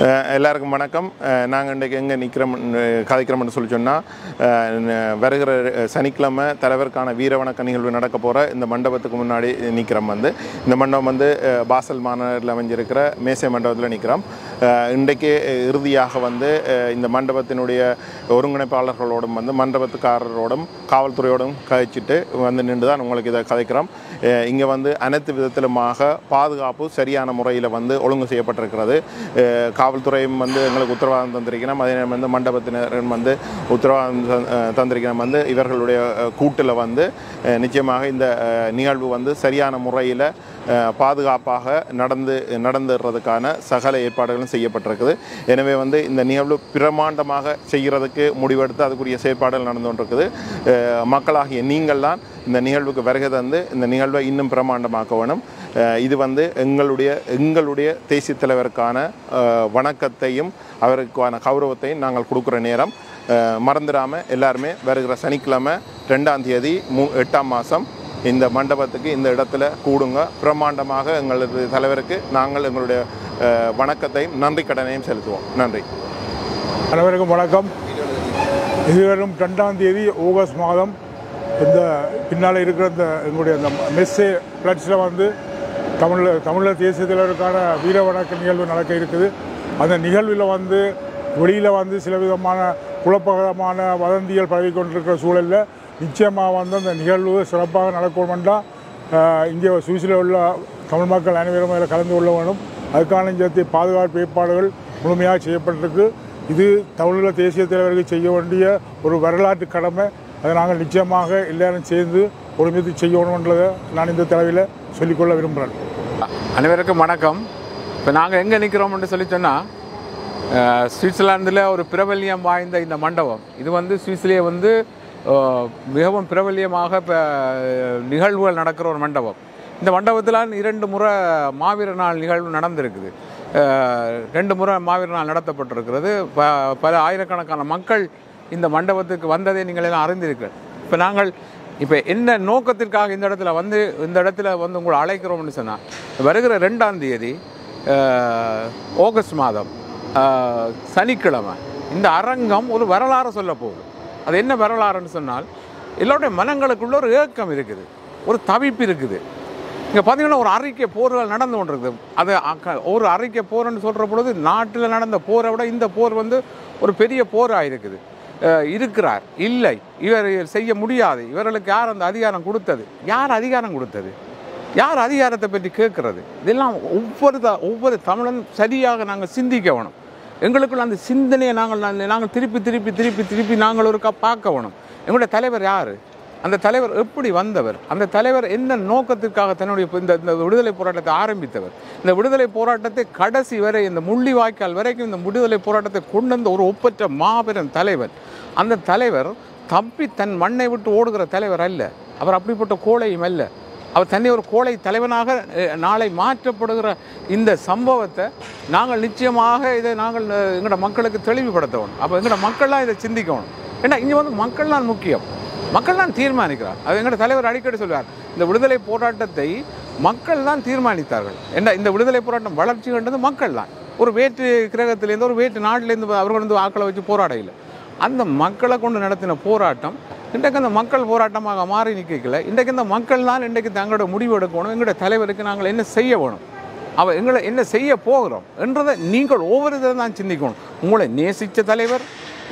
எல்லாருக்கும் வணக்கம். நாங்கள் இன்றைக்கு எங்கே கதைக்கிறோம்னு சொல்லி சொன்னால், வருகிற சனிக்கிழமை தலைவருக்கான வீரவணக்க நிகழ்வு நடக்க போகிற இந்த மண்டபத்துக்கு முன்னாடி நிற்கிறோம். இந்த மண்டபம் பாசல் மாநகரில் அமைஞ்சிருக்கிற மேசை மண்டபத்தில் நிற்கிறோம். இன்றைக்கு இறுதியாக இந்த மண்டபத்தினுடைய ஒருங்கிணைப்பாளர்களோடும் மண்டபத்துக்காரரோடும் காவல்துறையோடும் கழிச்சிட்டு நின்று தான் உங்களுக்கு இதை கதைக்கிறோம். இங்கே அனைத்து விதத்திலுமாக பாதுகாப்பு சரியான முறையில் ஒழுங்கு செய்யப்பட்டிருக்கிறது. காவல்துறையும் எங்களுக்கு உத்தரவாதம் தந்திருக்கிறோம். அதே நேரம் மண்டபத்தினரும் உத்தரவாதம் தந்திருக்கிறோம். இவர்களுடைய கூட்டில் நிச்சயமாக இந்த நிகழ்வு சரியான முறையில் பாதுகாப்பாக நடந்துடுறதுக்கான சகல ஏற்பாடுகளும் செய்யப்பட்டிருக்குது. எனவே இந்த நிகழ்வு பிரமாண்டமாக செய்கிறதுக்கு முடிவெடுத்து அதுக்குரிய செயற்பாடுகள் நடந்து கொண்டிருக்குது. மக்களாகிய நீங்கள் தான் இந்த நிகழ்வுக்கு வருகை தந்து இந்த நிகழ்வை இன்னும் பிரமாண்டமாக்க வேணும். இது எங்களுடைய தேசிய தலைவருக்கான வணக்கத்தையும் அவருக்கான கௌரவத்தையும் நாங்கள் கொடுக்குற நேரம். மறந்துடாமல் எல்லாருமே வருகிற சனிக்கிழமை 2ஆம் தேதி 8ஆம் மாதம் இந்த மண்டபத்துக்கு இந்த இடத்துல கூடுங்க. பிரமாண்டமாக எங்களது தலைவருக்கு நாங்கள் எங்களுடைய வணக்கத்தையும் நன்றி கடனையும் செலுத்துவோம். நன்றி. அனைவருக்கும் வணக்கம். இதுவரும் 2ஆம் தேதி ஆகஸ்ட் மாதம் இந்த பின்னால் இருக்கிற எங்களுடைய மெஸ்ஸே பிளட்ஸில் தமிழர் தேசிய தலைவருக்கான வீர வணக்க நிகழ்வு நடக்க இருக்குது. அந்த நிகழ்வில் வெளியில் சில விதமான குழப்பகரமான வதந்திகள் பரவி கொண்டிருக்கிற சூழலில் நிச்சயமாக அந்த நிகழ்வு சிறப்பாக நடக்கணும்னா இங்கே சுவிஸில் உள்ள தமிழ் மக்கள் அனைவரும் அதில் கலந்து கொள்ள வேண்டும். அதுக்கான இந்த பாதுகாப்பு ஏற்பாடுகள் முழுமையாக செய்யப்பட்டிருக்கு. இது தமிழீழ தேசிய தலைவருக்கு செய்ய வேண்டிய ஒரு வரலாற்று கடமை. அதை நாங்கள் நிச்சயமாக எல்லாரும் சேர்ந்து ஒருமித்து செய்யணுன்றதை நான் இந்த தலைவில் சொல்லிக்கொள்ள விரும்புகிறேன். அனைவருக்கும் வணக்கம். இப்போ நாங்கள் எங்கே நிற்கிறோம்னு சொன்னால், சுவிட்சர்லாந்தில் ஒரு பிரபல்யம் வாய்ந்த இந்த மண்டபம் இது சுவிஸ்லேயே மிகவும் பிரபல்யமாக நிகழ்வுகள் நடக்கிற ஒரு மண்டபம். இந்த மண்டபத்தில் 2 முறை மாவீர நாள் நிகழ்வு நடந்திருக்குது. 2 முறை மாவீர நாள் நடத்தப்பட்டிருக்கிறது. பல ஆயிரக்கணக்கான மக்கள் இந்த மண்டபத்துக்கு வந்ததை நீங்கள் எல்லாம் அறிந்திருக்கிறீர்கள். இப்போ என்ன நோக்கத்திற்காக இந்த இடத்துல உங்களை அழைக்கிறோம்னு சொன்னால், வருகிற 2ஆம் தேதி ஆகஸ்ட் மாதம் சனிக்கிழமை இந்த அரங்கம் ஒரு வரலாறு சொல்ல போகுது. அது என்ன வரலாறுன்னு சொன்னால், எல்லோருடைய மனங்களுக்குள்ள ஒரு ஏக்கம் இருக்குது, ஒரு தவிப்பு இருக்குது. இங்கே பார்த்தீங்கன்னா ஒரு அறிக்கை போர்கள் நடந்து கொண்டிருக்குது. அது ஒரு அறிக்கை போர்ன்னு சொல்கிற பொழுது நாட்டில் நடந்த போரை விட இந்த போர் ஒரு பெரிய போராக இருக்குது. இருக்கிறார் இல்லை, இவர் செய்ய முடியாது, இவர்களுக்கு யார் அந்த அதிகாரம் கொடுத்தது, யார் அதிகாரம் கொடுத்தது, யார் அதிகாரத்தை பற்றி கேட்கறது, இதெல்லாம் ஒவ்வொரு தமிழன் சரியாக நாங்கள் சிந்திக்க வேணும். எங்களுக்குள்ள அந்த சிந்தனையை நாங்கள் திருப்பி நாங்கள் ஒருக்கா பார்க்க வேணும். எங்களுடைய தலைவர் யார், அந்த தலைவர் எப்படி வந்தவர், அந்த தலைவர் என்ன நோக்கத்திற்காக தன்னுடைய இந்த விடுதலை போராட்டத்தை ஆரம்பித்தவர், இந்த விடுதலை போராட்டத்தை கடைசி வரை இந்த முள்ளிவாய்க்கால் வரைக்கும் இந்த விடுதலை போராட்டத்தை கொண்டு வந்த ஒரு ஒப்பற்ற மாபெரும் தலைவர். அந்த தலைவர் தப்பி தன் மண்ணை விட்டு ஓடுகிற தலைவர் அல்ல. அவர் அப்படிப்பட்ட கோழையும் அல்ல. அவர் தன்னை ஒரு கோழை தலைவனாக நாளை மாற்றப்படுகிற இந்த சம்பவத்தை நாங்கள் நிச்சயமாக எங்களோட மக்களுக்கு தெளிவுபடுத்தணும். அப்போ எங்களோட மக்கள்லாம் இதை சிந்திக்கணும். ஏன்னா இங்கே மக்கள் தான் முக்கியம், மக்கள் தான் தீர்மானிக்கிறார். அது எங்களோட தலைவர் அடிக்கடி சொல்வார், இந்த விடுதலை போராட்டத்தை மக்கள் தான் தீர்மானித்தார்கள். ஏன்னா இந்த விடுதலை போராட்டம் வளர்ச்சி கண்டது மக்கள் தான். ஒரு வேற்று கிரகத்திலேருந்து ஒரு வேற்று நாட்டிலேருந்து அவர்கள் ஆக்களை வச்சு போராட இல்லை. அந்த மக்களை கொண்டு நடத்தின போராட்டம் இன்றைக்கு அந்த மக்கள் போராட்டமாக மாறி நிற்கல. இன்றைக்கு இந்த மக்கள் தான் இன்றைக்கு தங்களோட முடிவு எடுக்கணும். எங்களுடைய தலைவருக்கு நாங்கள் என்ன செய்ய வேணும், எங்களை என்ன செய்ய போகிறோம் என்றதை நீங்கள் ஒவ்வொரு இதில் தான் சிந்திக்கணும். உங்களை நேசித்த தலைவர்,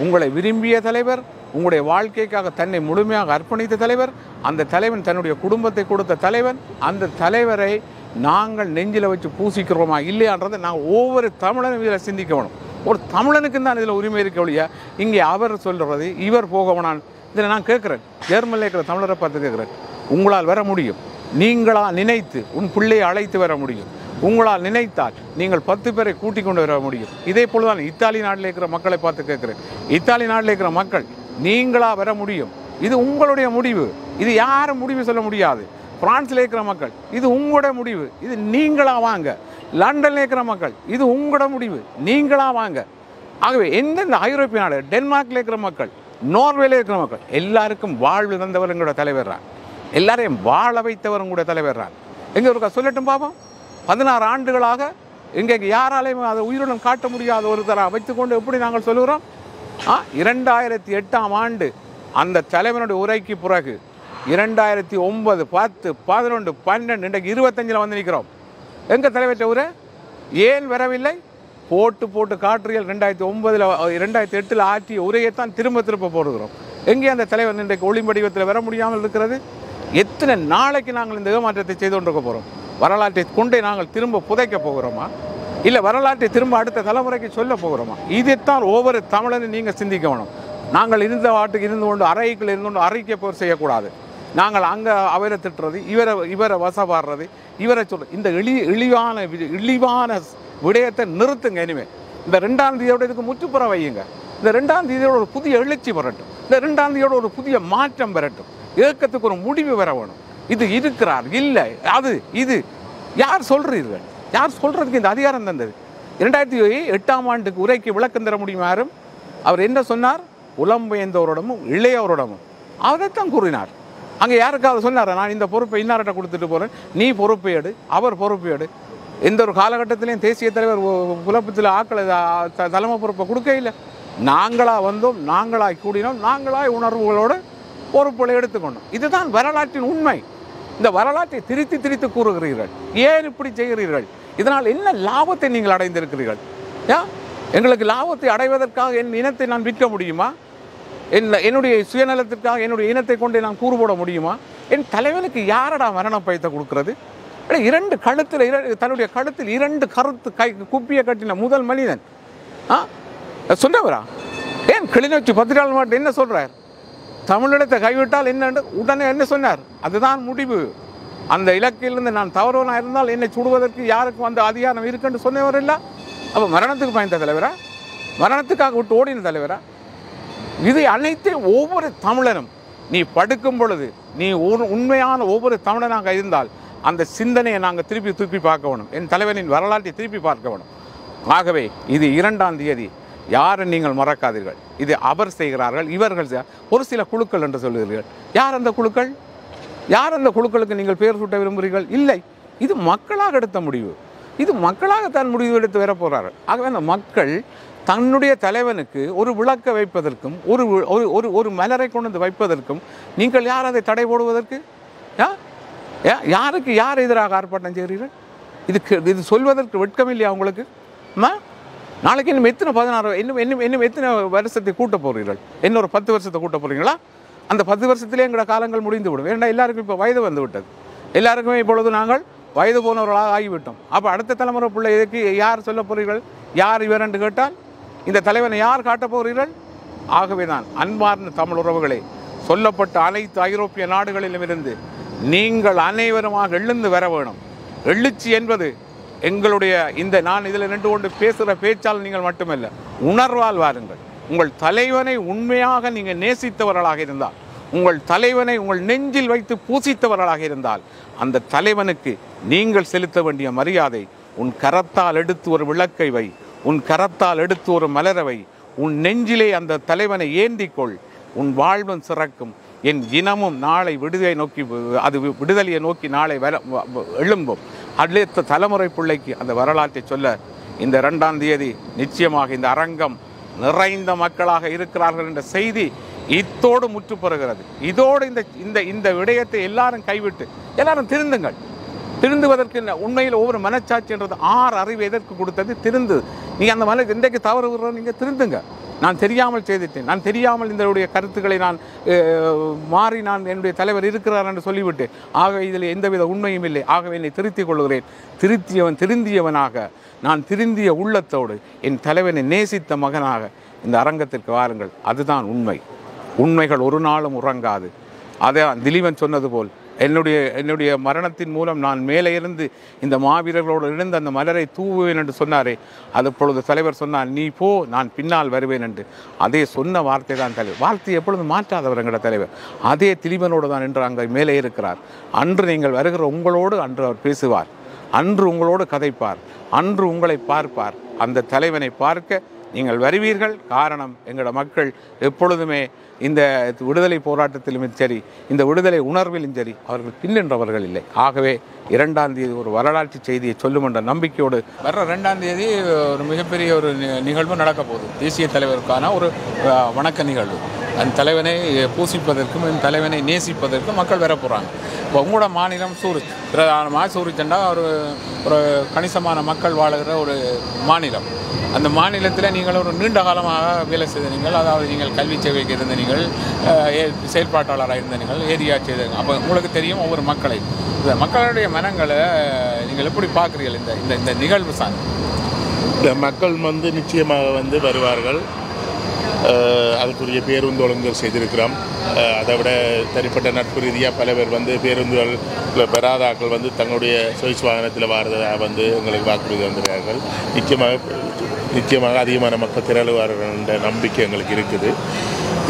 உங்களை விரும்பிய தலைவர், உங்களுடைய வாழ்க்கைக்காக தன்னை முழுமையாக அர்ப்பணித்த தலைவர், அந்த தலைவன் தன்னுடைய குடும்பத்தை கொடுத்த தலைவன், அந்த தலைவரை நாங்கள் நெஞ்சில் வச்சு பூசிக்கிறோமா இல்லையான்றதை நாங்கள் ஒவ்வொரு தமிழனும் இதில் சிந்திக்கணும். ஒரு தமிழனுக்கு தான் இதில் உரிமை இருக்க ஒழிய இங்கே அவர் சொல்கிறது இவர் போகவனான் இதில் நான் கேட்குறேன். ஜெர்மனில் இருக்கிற தமிழரை பார்த்து கேட்குறேன், உங்களால் வர முடியும், நீங்களாக நினைத்து உன் பிள்ளையை அழைத்து வர முடியும், உங்களால் நினைத்தால் நீங்கள் 10 பேரை கூட்டிக் கொண்டு வர முடியும். இதே போல் தான் இத்தாலி நாட்டில் இருக்கிற மக்களை பார்த்து கேட்குறேன், இத்தாலி நாட்டில் இருக்கிற மக்கள் நீங்களாக வர முடியும், இது உங்களுடைய முடிவு, இது யாரும் முடிவு சொல்ல முடியாது. பிரான்ஸில் இருக்கிற மக்கள் இது உங்களோட முடிவு, இது நீங்களாக வாங்க. லண்டனில் இருக்கிற மக்கள் இது உங்களோட முடிவு, நீங்களாக வாங்க. ஆகவே எந்தெந்த ஐரோப்பிய நாடு, டென்மார்க்கில் இருக்கிற மக்கள், நோர்வேல இருக்கிற மக்கள் எல்லாருக்கும் வாழ்வு தந்தவர் எங்களோட தலைவர் தான். எல்லாரையும் வாழ வைத்தவர் உங்களுடைய தலைவர் தான். எங்கே இருக்கா சொல்லட்டும் பாப்போம். 16 ஆண்டுகளாக இன்றைக்கு யாராலையும் அதை உயிருடன் காட்ட முடியாத ஒருத்தராக வைத்துக்கொண்டு எப்படி நாங்கள் சொல்லுகிறோம்? 2008ஆம் ஆண்டு அந்த தலைவனுடைய உரைக்கு பிறகு 2009, 10, 11, 12 இன்றைக்கு 25 வந்து நிற்கிறோம். எங்கள் தலைவர்கிட்ட உரை ஏன் வரவில்லை? போட்டு காற்றுகள் 2009, 2008 ஆற்றிய உரையைத்தான் திரும்ப போடுகிறோம். எங்கே அந்த தலைவர் இன்றைக்கு ஒளி வடிவத்தில் வர முடியாமல் இருக்கிறது? எத்தனை நாளைக்கு நாங்கள் இந்த ஏமாற்றத்தை செய்து கொண்டிருக்க போகிறோம்? வரலாற்றை கொண்டே நாங்கள் திரும்ப புதைக்க போகிறோமா, இல்லை வரலாற்றை திரும்ப அடுத்த தலைமுறைக்கு சொல்ல போகிறோமா? இதைத்தான் ஒவ்வொரு தமிழனும் நீங்கள் சிந்திக்க வேணும். நாங்கள் இருந்த வாட்டுக்கு இருந்து கொண்டு அறைக்குள் இருந்து கொண்டு அறிக்கை போர் செய்யக்கூடாது. நாங்கள் அங்கே அவரை திட்டுறது, இவரை வசப்பாடுறது, இவரை சொல்கிறது, இந்த இழிவான விடயத்தை நிறுத்துங்க. இனிமேல் இந்த 2ஆம் தேதியோட இதுக்கு முற்றுப்புற வையுங்க. இந்த 2ஆம் தேதியோட ஒரு புதிய எழுச்சி வரட்டும். இந்த 2ஆம் தேதியோட ஒரு புதிய மாற்றம் வரட்டும். இயக்கத்துக்கு ஒரு முடிவு வர வேணும். இது இருக்கிறார் இல்லை அது இது யார் சொல்றீர்கள்? யார் சொல்றதுக்கு இந்த அதிகாரம் தந்தது? 2008ஆம் ஆண்டுக்கு உரைக்கு விளக்கம் தர முடியும் யாரும்? அவர் என்ன சொன்னார்? புலம்பெயர்ந்தவரிடமும் இளையவரிடமும் அதைத்தான் கூறினார். அங்கே யாருக்காவது சொன்னார் நான் இந்த பொறுப்பை இன்னார்கிட்ட கொடுத்துட்டு போகிறேன், நீ பொறுப்பை எடு, அவர் பொறுப்பை எடு? எந்த ஒரு காலகட்டத்திலையும் தேசிய தலைவர் புலப்பத்தில் ஆக்களை தலைமை பொறுப்பை கொடுக்க இல்லை. நாங்களாக வந்தோம், நாங்களாக கூடினோம், நாங்களாக உணர்வுகளோடு பொறுப்புகளை எடுத்துக்கொண்டோம். இதுதான் வரலாற்றின் உண்மை. இந்த வரலாற்றை திரித்து கூறுகிறீர்கள். ஏன் இப்படி செய்கிறீர்கள்? இதனால் என்ன லாபத்தை நீங்கள் அடைந்திருக்கிறீர்கள்? எங்களுக்கு லாபத்தை அடைவதற்காக என் இனத்தை நான் விற்க முடியுமா? என்னுடைய சுயநலத்திற்காக என்னுடைய இனத்தை கொண்டு நான் கூறு போட முடியுமா? என் தலைவனுக்கு யாரடா மரண பயத்தை கொடுக்கிறது? தன்னுடைய கழுத்தில் 2 கருத்து குப்பியை கட்டின முதல் மனிதன் சொன்னவரா? ஏன் கிளிநொச்சி பத்திரிகையாளர் மட்டும் என்ன சொல்றார்? தமிழிடத்தை கைவிட்டால் என்ன உடனே என்ன சொன்னார்? அதுதான் முடிவு. அந்த இலக்கிலிருந்து நான் தவறுவனாக இருந்தால் என்னை சுடுவதற்கு யாருக்கும் அந்த அதிகாரம் இருக்குன்னு சொன்னவர் இல்லை. அப்போ மரணத்துக்கு பயந்த தலைவரா? மரணத்துக்காக விட்டு ஓடின தலைவரா? இது அனைத்தையும் ஒவ்வொரு தமிழனும் நீ படுக்கும் பொழுது நீ உண்மையான ஒவ்வொரு தமிழனாக இருந்தால் அந்த சிந்தனையை நாங்கள் திருப்பி பார்க்க வேணும். என் தலைவனின் வரலாற்றை திருப்பி பார்க்க வேணும். ஆகவே இது 2ஆம் தேதி யாரை நீங்கள் மறக்காதீர்கள். இது அவர் செய்கிறார்கள், இவர்கள் ஒரு சில குழுக்கள் என்று சொல்லுகிறீர்கள். யார் அந்த குழுக்கள்? யார் அந்த குழுக்களுக்கு நீங்கள் பெயர் சூட்ட விரும்புகிறீர்கள்? இல்லை, இது மக்களாக எடுத்த முடிவு. இது மக்களாக தான் முடிவு எடுத்து வரப்போகிறார்கள். ஆகவே அந்த மக்கள் தன்னுடைய தலைவனுக்கு ஒரு விளக்க வைப்பதற்கும் ஒரு மலரை கொண்டு வந்து வைப்பதற்கும் நீங்கள் யார் அதை தடை போடுவதற்கு? யாருக்கு யார் எதிராக ஆர்ப்பாட்டம் செய்கிறீர்கள்? இது சொல்வதற்கு வெட்கமில்லையா உங்களுக்கு? நாளைக்கு இன்னும் எத்தனை 16 இன்னும் எத்தனை வருஷத்தை கூட்ட போகிறீர்கள்? இன்னொரு 10 வருஷத்தை கூட்ட போகிறீங்களா? அந்த 10 வருஷத்திலே எங்களோட காலங்கள் முடிந்து விடும். ஏன்னா எல்லாருக்கும் இப்போ வயது வந்து விட்டது. எல்லாருக்குமே இப்பொழுது நாங்கள் வயது போனவர்களாக ஆகிவிட்டோம். அப்போ அடுத்த தலைமுறை பிள்ளை இதுக்கு யார் சொல்ல போகிறீர்கள்? யார் இவர் என்று கேட்டால் இந்த தலைவனை யார் காட்டப் போகிறீர்கள்? ஆகவே தான் அன்பார்ந்த தமிழ் உறவுகளே, சொல்லப்பட்ட அனைத்து ஐரோப்பிய நாடுகளிலும் இருந்து நீங்கள் அனைவருமாக எழுந்து வர வேணும். எழுச்சி என்பது எங்களுடைய நான் இதில் நின்று கொண்டு பேசுகிற பேச்சால் நீங்கள் மட்டுமல்ல, உணர்வால் வாருங்கள். உங்கள் தலைவனை உண்மையாக நீங்கள் நேசித்தவர்களாக இருந்தால், உங்கள் தலைவனை உங்கள் நெஞ்சில் வைத்து பூசித்தவர்களாக இருந்தால், அந்த தலைவனுக்கு நீங்கள் செலுத்த வேண்டிய மரியாதை, உன் கரத்தால் எடுத்து ஒரு விளக்கை வை, உன் கரத்தால் எடுத்து ஒரு மலரவை, உன் நெஞ்சிலே அந்த தலைவனை ஏந்திக்கொள், உன் வாழ்வும் சிறக்கும். என் இனமும் நாளை விடுதலையை நோக்கி நாளை எழும்பும். அடுத்த தலைமுறை பிள்ளைக்கு அந்த வரலாற்றை சொல்ல இந்த 2ஆம் தேதி நிச்சயமாக இந்த அரங்கம் நிறைந்த மக்களாக இருக்கிறார்கள் என்ற செய்தி இத்தோடு முற்றுப்பெறுகிறது. இதோடு இந்த விடயத்தை எல்லாரும் கைவிட்டு எல்லாரும் திருந்துங்கள். திருந்துவதற்கு உண்மையில் ஒவ்வொரு மனச்சாட்சி என்றது 6 அறிவு எதற்கு கொடுத்தது? திருந்து. நீங்கள் அந்த மன எந்தைக்கு தவறு விடுறோம், நீங்கள் திருந்துங்க. நான் தெரியாமல் செய்துட்டேன், நான் தெரியாமல் இதனுடைய கருத்துக்களை நான் மாறி நான் என்னுடைய தலைவர் இருக்கிறார் என்று சொல்லிவிட்டேன். ஆகவே இதில் எந்தவித உண்மையும் இல்லை. ஆகவே என்னை திருத்திக் கொள்கிறேன். திருந்தியவனாக நான் திருந்திய உள்ளத்தோடு என் தலைவனை நேசித்த மகனாக இந்த அரங்கத்திற்கு வாருங்கள். அதுதான் உண்மை. உண்மைகள் ஒரு நாளும் உறங்காது. அதான் திலீபன் சொன்னது போல் என்னுடைய மரணத்தின் மூலம் நான் மேலே இருந்து இந்த மாவீரர்களோடு இருந்து அந்த மலரை தூவுவேன் என்று சொன்னாரே, அது பொழுது தலைவர் சொன்னார், நீ போ, நான் பின்னால் வருவேன் என்று. அதே சொன்ன வார்த்தை தான் தலைவர். வார்த்தை எப்பொழுதும் மாற்றாதவர் எங்களோட தலைவர். அதே திலீபனோடு தான் என்று அங்கே மேலே இருக்கிறார். அன்று நீங்கள் வருகிற உங்களோடு அன்று அவர் பேசுவார், அன்று உங்களோடு கதைப்பார், அன்று உங்களை பார்ப்பார். அந்த தலைவனை பார்க்க நீங்கள் வருவீர்கள். காரணம், எங்களோட மக்கள் எப்பொழுதுமே இந்த விடுதலை போராட்டத்திலும் சரி, இந்த விடுதலை உணர்விலும் சரி அவர்கள் பின்னின்றவர்கள் இல்லை. ஆகவே 2ஆம் தேதி ஒரு வரலாற்று செய்தியை சொல்லும் என்ற நம்பிக்கையோடு வர்ற 2ஆம் தேதி ஒரு மிகப்பெரிய ஒரு நிகழ்வு நடக்க போகுது. தேசிய தலைவருக்கான ஒரு வணக்க நிகழ்வு. அந்த தலைவனை பூசிப்பதற்கும் அந்த தலைவனை நேசிப்பதற்கும் மக்கள் வர போகிறாங்க. இப்போ உங்களோட மாநிலம் சூரிச், பிரதானமாக சூரிச்சண்டா ஒரு கணிசமான மக்கள் வாழுகிற ஒரு மாநிலம். அந்த மாநிலத்தில் நீங்கள் ஒரு நீண்ட காலமாக வேலை செய்த நீங்கள், அதாவது நீங்கள் கல்வி சேவைக்கு இருந்த நீங்கள், செயல்பாட்டாளராக இருந்த நீங்கள், ஏரியா செய்த, அப்போ உங்களுக்கு தெரியும் ஒவ்வொரு மக்களை, இந்த மக்களுடைய மனங்களை நீங்கள் எப்படி பார்க்குறீர்கள் இந்த இந்த நிகழ்வு சார்? இந்த மக்கள் நிச்சயமாக வருவார்கள். அதுக்குரிய பேருந்து ஒழுங்குகள் செய்திருக்கிறோம். அதை விட தனிப்பட்ட நட்பு ரீதியாக பல பேர் பேருந்துகள் பெறாதாக்கள் தங்களுடைய சொய்ஸ் வாகனத்தில் வாரதாக எங்களுக்கு வாக்குறுதி வந்துடுறார்கள். நிச்சயமாக அதிகமான மக்கள் திரளுவார்கள் என்ற நம்பிக்கை எங்களுக்கு இருக்குது.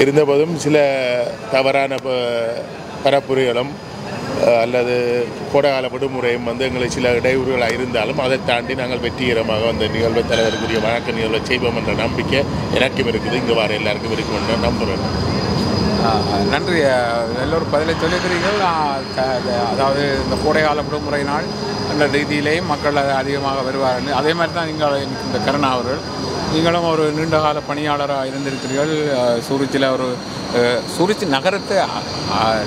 இருந்தபோதும் சில தவறான பரப்புரைகளும் அல்லது கோடைகால விடுமுறையும் எங்களுக்கு சில இடையூறுகளாக இருந்தாலும் அதை தாண்டி நாங்கள் வெற்றிகரமாக அந்த நிகழ்வை தலைவருக்குரிய வணக்க நிகழ்வை செய்வோம் என்ற நம்பிக்கை எனக்கும் இருக்குது. இங்கே வர எல்லாருக்கும் இருக்கும் என்று நம்புகிறேன். நன்றி. எல்லோரும் பதிலை சொல்லியிருக்கிறீர்கள். அதாவது இந்த கோடைகால விடுமுறை நாள் அந்த ரீதியிலேயும் மக்கள் அதிகமாக வருவார்கள். அதே மாதிரி தான் நீங்கள் இந்த கருணா அவர்கள், நீங்களும் ஒரு நீண்டகால பணியாளராக இருந்திருக்கிறீர்கள். சூரிச்சி நகரத்தை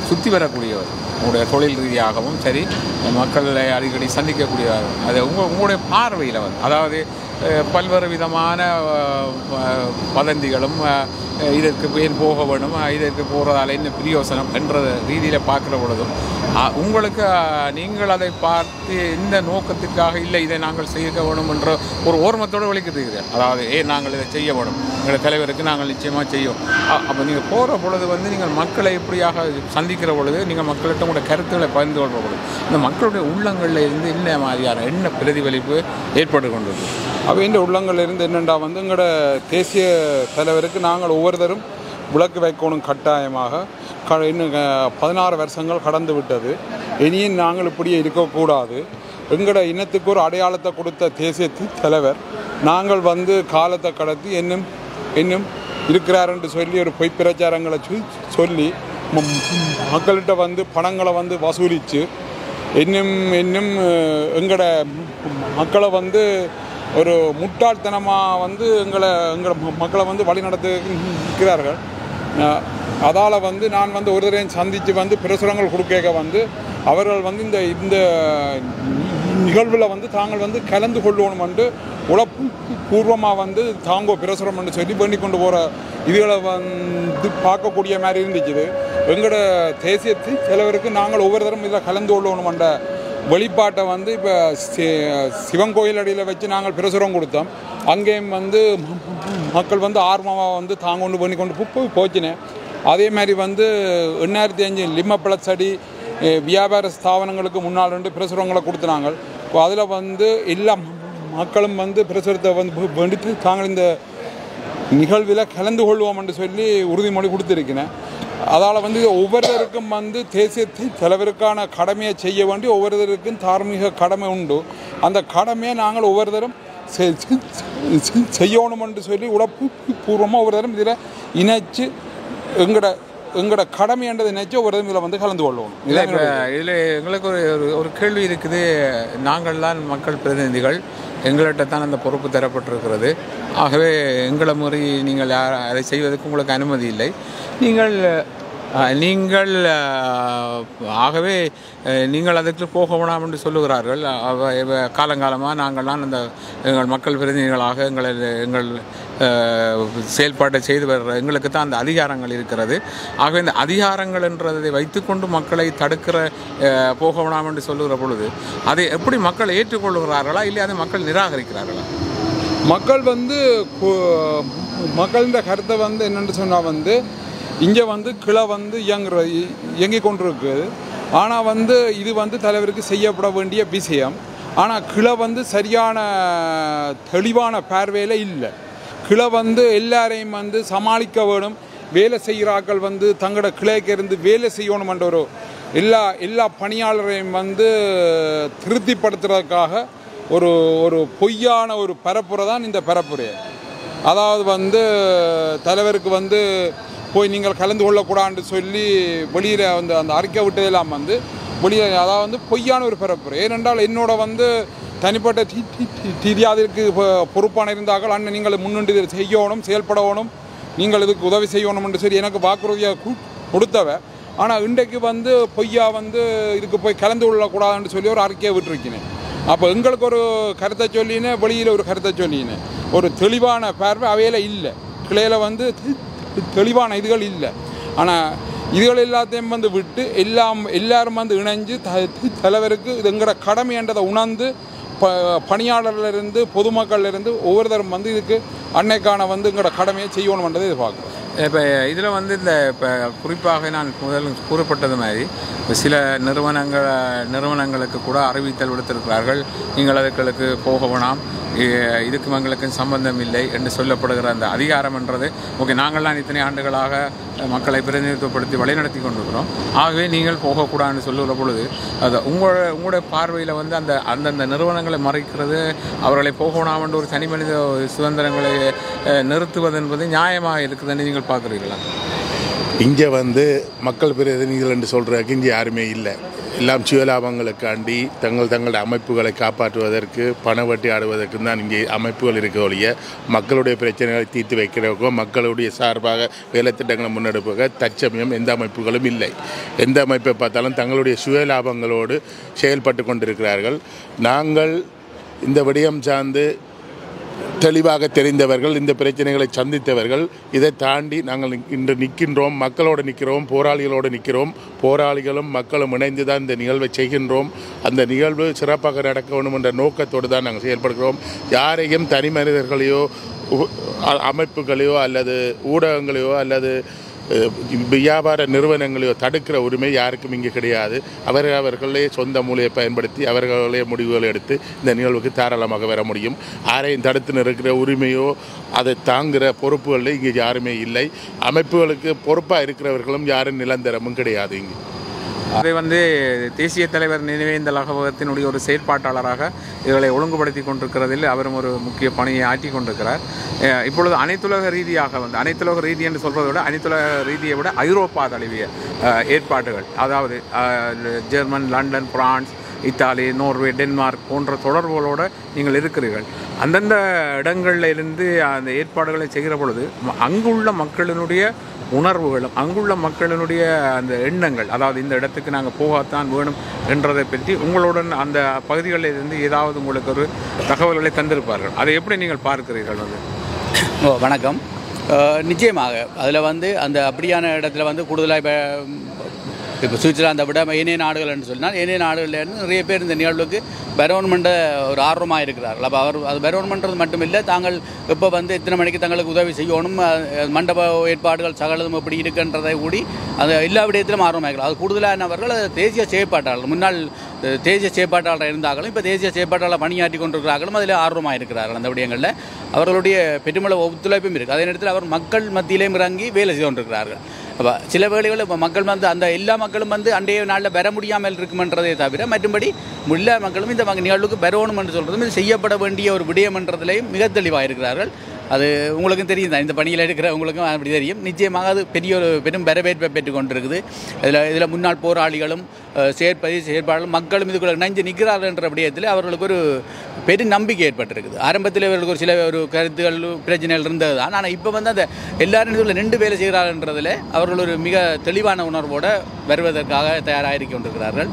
சுற்றி வரக்கூடியவர். உங்களுடைய தொழில் ரீதியாகவும் சரி, மக்களை அடிக்கடி சந்திக்கக்கூடியவர். அது உங்களுடைய பார்வையில் அதாவது பல்வேறு விதமான வதந்திகளும் இதற்கு ஏன் போக வேணும், இதற்கு போகிறதால என்ன பிரயோசனம் என்ற ரீதியில் பார்க்குற பொழுதும் உங்களுக்கு நீங்கள் அதை பார்த்து இந்த நோக்கத்துக்காக இல்லை இதை நாங்கள் செய்ய வேணும் என்ற ஒரு ஓர்மத்தோடு விளக்கிறீர்கள். அதாவது நாங்கள் இதை செய்ய வேணும், எங்கள் தலைவருக்கு நாங்கள் நிச்சயமாக செய்யும். அப்போ நீங்கள் போகிற பொழுது நீங்கள் மக்களை எப்படியாக சந்திக்கிற பொழுது, நீங்கள் மக்கள்கிட்ட உங்களோட கருத்துக்களை பகிர்ந்து கொள்கிற பொழுது இந்த மக்களுடைய உள்ளங்களில் இருந்து என்ன மாதிரியான என்ன பிரதிபலிப்பு ஏற்பட்டு கொண்டது? அப்போ இந்த உள்ளங்களில் இருந்து என்னென்னா எங்களோட தேசிய தலைவருக்கு நாங்கள் ஒவ்வொருத்தரும் விளக்கு வைக்கணும் கட்டாயமாக. இன்னும் 16 வருஷங்கள் கடந்து விட்டது. இனியும் நாங்கள் இப்படியே இருக்கக்கூடாது. எங்களோட இனத்துக்கு ஒரு அடையாளத்தை கொடுத்த தேசிய தலைவர் நாங்கள் காலத்தை கடத்தி இன்னும் இருக்கிறார் என்று சொல்லி ஒரு பொய் பிரச்சாரங்களை சொல்லி மக்கள்கிட்ட பணங்களை வசூலித்து இன்னும் எங்களோட மக்களை ஒரு முட்டாள்தனமாக எங்களோட மக்களை வழி நடத்துகிறார்கள். அதால் நான் ஒரு தடவையும் சந்தித்து பிரசுரங்கள் கொடுக்க அவர்கள் இந்த இந்த நிகழ்வில் தாங்கள் கலந்து கொள்ளணும் என்று உழைப்பு பூர்வமாக தாங்கோ பிரசுரம் என்று சொல்லி பண்ணி கொண்டு போகிற இதுகளை பார்க்கக்கூடிய மாதிரி இருந்துச்சு. எங்களோட தேசிய தலைவருக்கு நாங்கள் ஒவ்வொரு தரம் இதில் கலந்து கொள்ளணும் என்ற வெளிப்பாட்டை இப்போ சிவன் கோயில் அடியில் வச்சு நாங்கள் பிரசுரம் கொடுத்தோம். அங்கேயும் மக்கள் ஆர்வமாக தாங்க கொண்டு பண்ணி கொண்டு போச்சினேன். அதே மாதிரி 85 லிம்ம பிளஸ் அடி வியாபார ஸ்தாபனங்களுக்கு முன்னால் பிரசுரங்களை கொடுத்துனாங்க. இப்போ அதில் எல்லா மக்களும் பிரசுரத்தை வேண்டிட்டு தாங்கள் இந்த நிகழ்வில் கலந்து கொள்வோம் என்று சொல்லி உறுதிமொழி கொடுத்துருக்கிறேன். அதால் ஒவ்வொருத்தருக்கும் தேசிய தலைவருக்கான கடமையை செய்ய வேண்டி ஒவ்வொருத்தருக்கும் தார்மீக கடமை உண்டு. அந்த கடமையை நாங்கள் ஒவ்வொருத்தரும் செய்யணும் என்று சொல்லி உழைப்பு பூர்வமாக ஒவ்வொருத்தரும் இதில் இணைச்சு எங்களோட கடமை என்றதை நினைச்சு ஒவ்வொரு இதில் கலந்து கொள்வோம். இதில் எங்களுக்கு ஒரு கேள்வி இருக்குது. நாங்கள் தான் மக்கள் பிரதிநிதிகள், எங்கள்கிட்ட தான் அந்த பொறுப்பு தரப்பட்டிருக்கிறது. ஆகவே எங்களை முறை நீங்கள் அதை செய்வதற்கு உங்களுக்கு அனுமதி இல்லை. நீங்கள் ஆகவே நீங்கள் அதற்கு போக வேணாம் என்று சொல்லுகிறார்கள். காலங்காலமாக நாங்கள் தான் அந்த எங்கள் மக்கள் பிரதிநிதிகளாக எங்கள் செயல்பாட்டை செய்து வர்ற எங்களுக்கு தான் அந்த அதிகாரங்கள் இருக்கிறது. ஆகவே இந்த அதிகாரங்கள் என்றதை வைத்துக்கொண்டு மக்களை தடுக்கிற போக வேணாம் என்று சொல்லுகிற பொழுது அதை எப்படி மக்கள் ஏற்றுக்கொள்கிறார்களா இல்லை அதை மக்கள் நிராகரிக்கிறார்களா? மக்கள் மக்களின் கருத்தை என்னென்னு சொன்னால் இங்கே கிளை இயங்கி கொண்டிருக்குது. ஆனால் இது தலைவருக்கு செய்யப்பட வேண்டிய விஷயம். ஆனால் கிளை சரியான தெளிவான பார்வையில் இல்லை. கிளை எல்லாரையும் சமாளிக்க வேணும். வேலை செய்கிறார்கள் தங்களோட கிளைக்கு இருந்து வேலை செய்யணும் என்ற ஒரு எல்லா பணியாளரையும் திருப்திப்படுத்துறதுக்காக ஒரு பொய்யான ஒரு பரப்புரை தான் இந்த பரப்புரை. அதாவது தலைவருக்கு போய் நீங்கள் கலந்து கொள்ளக்கூடாதுன்னு சொல்லி வெளியில் வந்து அந்த அறிக்கை விட்டதெல்லாம் வந்து வெளியே அதாவது வந்து பொய்யான ஒரு பிறப்பு. ஏனென்றால் என்னோட வந்து தனிப்பட்ட ரீதியாதிற்கு பொறுப்பான இருந்தார்கள் அண்ணன் நீங்கள் முன்னின்று இதை செய்யணும், செயல்படணும், நீங்கள் இதுக்கு உதவி செய்யணும்னு சொல்லி எனக்கு வாக்குறுதியாக கொடுத்தவ. ஆனால் இன்றைக்கு வந்து பொய்யா வந்து இதுக்கு போய் கலந்து கொள்ளக்கூடாதுன்னு சொல்லி ஒரு அறிக்கையை விட்டுருக்கினேன். அப்போ எங்களுக்கு ஒரு கருத்தை சொல்லினேன், வெளியில் ஒரு கருத்தை சொல்லினேன். ஒரு தெளிவான பார்வை அவையில் இல்லை, கிளையில் வந்து தெளிவான இதுகள் இல்லை. ஆனால் இதுகள் எல்லாத்தையும் வந்து விட்டு எல்லாரும் வந்து இணைஞ்சு தலைவருக்கு இது எங்களோட கடமை என்றதை உணர்ந்து பணியாளர்லேருந்து பொதுமக்கள்லேருந்து ஒவ்வொருத்தரும் வந்து இதுக்கு அன்னைக்கான வந்து எங்களோட கடமையை செய்யணுன்றதை எதிர்பார்க்குறோம். இப்போ இதில் வந்து இந்த இப்போ குறிப்பாக நான் முதல் கூறப்பட்டது மாதிரி சில நிறுவனங்களுக்கு கூட அறிவித்தல் விடுத்திருக்கிறார்கள், நீங்கள் அதுகளுக்கு போக வேணாம், இதுக்கும் எங்களுக்கு சம்பந்தம் இல்லை என்று சொல்லப்படுகிற அந்த அதிகாரம் என்றது ஓகே, நாங்கள்லாம் இத்தனை ஆண்டுகளாக மக்களை பிரதிநிதித்துவப்படுத்தி வழிநடத்தி கொண்டிருக்கிறோம், ஆகவே நீங்கள் போகக்கூடாதுன்னு சொல்லுகிற பொழுது அது உங்களுடைய பார்வையில் வந்து அந்தந்த நிறுவனங்களை மறைக்கிறது, அவர்களை போகணும் என்ற ஒரு தனி மனித சுதந்திரங்களை நிறுத்துவது என்பது நியாயமாக இருக்குதுன்னு நீங்கள் பார்க்குறீங்களா? இங்கே வந்து மக்கள் பிரதிநிதிகள் என்று சொல்கிறதுக்கு இங்கே யாருமே இல்லை. எல்லாம் சுயலாபங்களுக்காண்டி தங்களோட அமைப்புகளை காப்பாற்றுவதற்கு பண வட்டி ஆடுவதற்கு தான் இங்கே அமைப்புகள் இருக்க ஒழிய மக்களுடைய பிரச்சனைகளை தீர்த்து வைக்கிறவோ மக்களுடைய சார்பாக வேலை திட்டங்களை முன்னெடுப்பாக தற்சமயம் எந்த அமைப்புகளும் இல்லை. எந்த அமைப்பை பார்த்தாலும் தங்களுடைய சுயலாபங்களோடு செயல்பட்டு கொண்டிருக்கிறார்கள். நாங்கள் இந்த விடயம் சார்ந்து தெளிவாக தெரிந்தவர்கள், இந்த பிரச்சனைகளை சந்தித்தவர்கள், இதை தாண்டி நாங்கள் இன்று நிற்கின்றோம், மக்களோடு நிற்கிறோம், போராளிகளோடு நிற்கிறோம், போராளிகளும் மக்களும் இணைந்து தான் இந்த நிகழ்வை செய்கின்றோம். அந்த நிகழ்வு சிறப்பாக நடக்க வேண்டும் என்ற நோக்கத்தோடு தான் நாங்கள் செயல்படுகிறோம். யாரையும் தனி மனிதர்களையோ அமைப்புகளையோ அல்லது ஊடகங்களையோ அல்லது வியாபார நிறுவனங்களையோ தடுக்கிற உரிமை யாருக்கும் இங்கே கிடையாது. அவர்களே சொந்த மூலையை பயன்படுத்தி அவர்களே முடிவுகள் எடுத்து இந்த நிகழ்வுக்கு தாராளமாக வர முடியும். யாரையும் தடுத்து நிற்கிற உரிமையோ அதை தாங்குகிற பொறுப்புகளில் இங்கே யாருமே இல்லை. அமைப்புகளுக்கு பொறுப்பாக இருக்கிறவர்களும் யாரும் நிரந்தரமும் கிடையாது. இங்கே அதை வந்து தேசிய தலைவர் நினைவேந்தல் அகவகத்தினுடைய ஒரு செயற்பாட்டாளராக இவர்களை ஒழுங்குபடுத்தி கொண்டிருக்கிறதில் அவரும் ஒரு முக்கிய பணியை ஆற்றி கொண்டிருக்கிறார். இப்பொழுது அனைத்துலக ரீதியாக வந்து அனைத்துலக ரீதி என்று சொல்வதை விட அனைத்துலக ரீதியை விட ஐரோப்பா தழுவிய ஏற்பாடுகள், அதாவது German, London, France, Italy, Norway, Denmark போன்ற தொடர்புகளோடு நீங்கள் இருக்கிறீர்கள். அந்தந்த இடங்களில் இருந்து அந்த ஏற்பாடுகளை செய்கிற பொழுது அங்குள்ள மக்களினுடைய உணர்வுகளும் அங்குள்ள மக்களினுடைய அந்த எண்ணங்கள், அதாவது இந்த இடத்துக்கு நாங்கள் போகத்தான் வேணும் என்றதை பற்றி உங்களுடன் அந்த பகுதிகளில் இருந்து ஏதாவது உங்களுக்கு ஒரு தகவல்களை தந்திருப்பார்கள். அதை எப்படி நீங்கள் பார்க்கிறீர்கள்? வணக்கம். நிச்சயமாக அதில் வந்து அந்த அப்படியான இடத்துல வந்து கூடுதலாக இப்போ சுவிட்சர்லாந்தை விட ஏனைய நாடுகள் என்று சொன்னால் ஏனைய நாடுகள்லேருந்து நிறைய பேர் இந்த நிகழ்வுக்கு பெரோன்மெண்ட்டை ஒரு ஆர்வமாக இருக்கிறார்கள். அப்போ அது பெரோன்மெண்ட்றது மட்டும் இல்லை, தாங்கள் இப்போ வந்து இத்தனை மணிக்கு தங்களுக்கு உதவி செய்யணும், மண்டப ஏற்பாடுகள் சகலதும் எப்படி இருக்குன்றதை கூடி அது எல்லா விடயத்திலும் ஆர்வமாக இருக்கிறார். அது கூடுதலானவர்கள் தேசிய செயற்பாட்டாளர்கள், முன்னாள் தேசிய செயற்பாட்டாளர் இருந்தாலும் இப்போ தேசிய செயற்பாட்டாளர் பணியாற்றி கொண்டிருக்கிறார்களும் அதில் ஆர்வமாக இருக்கிறார்கள். அந்த விடயங்களில் அவர்களுடைய பெருமள ஒத்துழைப்பும் இருக்குது. அதே நேரத்தில் அவர் மக்கள் மத்தியிலேயும் இறங்கி வேலை செய்து கொண்டிருக்கிறார்கள். அப்போ சில வேளைகளில் இப்போ மக்கள் வந்து அந்த எல்லா மக்களும் வந்து அன்றைய நாளில் பெற முடியாமல் இருக்குமென்றதை தவிர மற்றும்படி எல்லா மக்களும் இந்த நிகழ்வுக்கு பெறணும் என்று சொல்கிறதும் இது செய்யப்பட வேண்டிய ஒரு விடயம் என்றதிலையும் மிக தெளிவாக இருக்கிறார்கள். அது உங்களுக்கும் தெரியும் தான், இந்த பணியில் இருக்கிறவங்களுக்கும் அப்படி தெரியும். நிச்சயமாக அது பெரும் வரவேற்பை பெற்று கொண்டிருக்குது. இதில் முன்னாள் போராளிகளும் செயற்பாடுகளும் மக்களும் இதுக்குள்ள இணைஞ்சு நிற்கிறார்கள் என்ற விடயத்தில் அவர்களுக்கு ஒரு பெரும் நம்பிக்கை ஏற்பட்டிருக்குது. ஆரம்பத்தில் இவர்களுக்கு ஒரு சில ஒரு கருத்துகள் பிரச்சனைகள் இருந்தது தான். ஆனால் இப்போ வந்து அந்த எல்லாரும் இதில் நின்று வேலை செய்கிறார்கள்ன்றதில் அவர்கள் ஒரு மிக தெளிவான உணர்வோடு வருவதற்காக தயாராக இருக்க கொண்டிருக்கிறார்கள்.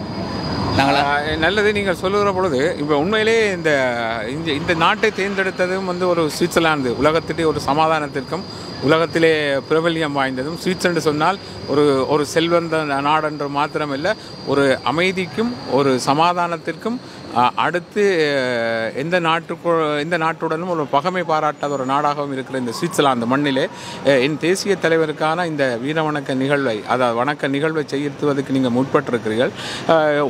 நல்லது. நீங்கள் சொல்லுகிற பொழுது இப்போ உண்மையிலே இந்த நாட்டை தேர்ந்தெடுத்ததும் வந்து ஒரு சுவிட்சர்லாந்து உலகத்திலே ஒரு சமாதானத்திற்கும் உலகத்திலே பிரபல்யம் வாய்ந்ததும். சுவிட்ஸ் என்று சொன்னால் ஒரு செல்வந்த நாடென்று மாத்திரமல்ல, ஒரு அமைதிக்கும் ஒரு சமாதானத்திற்கும் அடுத்து எந்த நாட்டுடனும் ஒரு பகைமை பாராட்டாத ஒரு நாடாகவும் இருக்கிற இந்த சுவிட்சர்லாந்து மண்ணிலே என் தேசிய தலைவருக்கான இந்த வீர வணக்க நிகழ்வை, அதாவது வணக்க நிகழ்வை செய்துவதற்கு நீங்கள் முற்பட்டிருக்கிறீர்கள்.